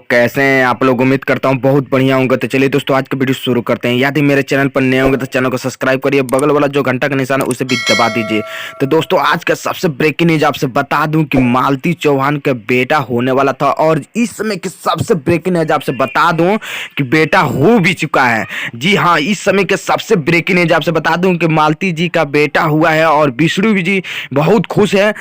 कैसे हैं आप लोग। उम्मीद करता हूँ बहुत बढ़िया होंगे। तो चलिए दोस्तों आज का वीडियो शुरू करते हैं। यदि मेरे चैनल पर नए होंगे तो चैनल को सब्सक्राइब करिए, बगल वाला जो घंटा का निशान है उसे भी दबा दीजिए। तो दोस्तों आज का सबसे ब्रेकिंग न्यूज आपसे बता दूं कि मालती चौहान का बेटा होने वाला था, और इस समय की सबसे ब्रेकिंग न्यूज आपसे बता दूं कि बेटा हो भी चुका है। जी हाँ, इस समय के सबसे ब्रेकिंग न्यूज आपसे बता दूं कि मालती जी का बेटा हुआ है और विष्णु जी बहुत खुश है।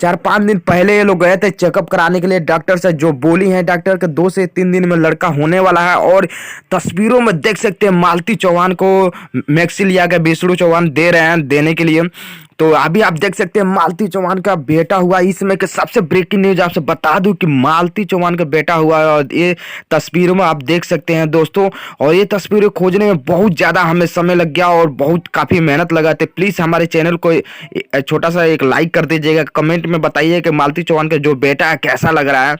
4-5 दिन पहले ये लोग गए थे चेकअप कराने के लिए डॉक्टर से, जो बोली है डॉक्टर के 2 से 3 दिन में लड़का होने वाला है। और तस्वीरों में देख सकते हैं मालती चौहान को मैक्सिलिया के विष्णु चौहान दे रहे हैं देने के लिए। तो अभी आप देख सकते हैं मालती चौहान का बेटा हुआ। इस समय के सबसे ब्रेकिंग न्यूज आपसे बता दूं कि मालती चौहान का बेटा हुआ है, और ये तस्वीरों में आप देख सकते हैं दोस्तों। और ये तस्वीरें खोजने में बहुत ज़्यादा हमें समय लग गया और बहुत काफ़ी मेहनत लगा। तो प्लीज़ हमारे चैनल को छोटा सा एक लाइक कर दीजिएगा, कमेंट में बताइए कि मालती चौहान का जो बेटा है कैसा लग रहा है।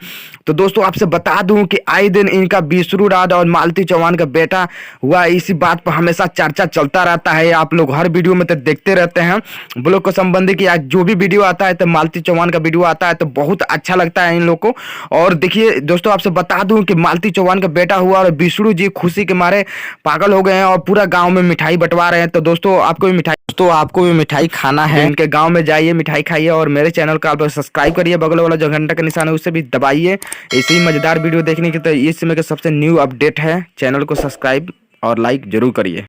तो दोस्तों आपसे बता दूं कि आए दिन इनका विष्णु राज और मालती चौहान का बेटा हुआ, इसी बात पर हमेशा चर्चा चलता रहता है। आप लोग हर वीडियो में तो देखते रहते हैं ब्लॉग को संबंधी कि आज जो भी वीडियो आता है तो मालती चौहान का वीडियो आता है तो बहुत अच्छा लगता है इन लोग को। और देखिए दोस्तों आपसे बता दूं कि मालती चौहान का बेटा हुआ और विष्णु जी खुशी के मारे पागल हो गए हैं और पूरा गांव में मिठाई बंटवा रहे हैं। तो दोस्तों आपको भी मिठाई खाना है, इनके गांव में जाइए, मिठाई खाइए और मेरे चैनल को आप सब्सक्राइब करिए, बगल वाला जो घंटा का निशान है उसे भी दबाइए ऐसे ही मजेदार वीडियो देखने के। तो इस समय का सबसे न्यू अपडेट है, चैनल को सब्सक्राइब और लाइक जरूर करिए।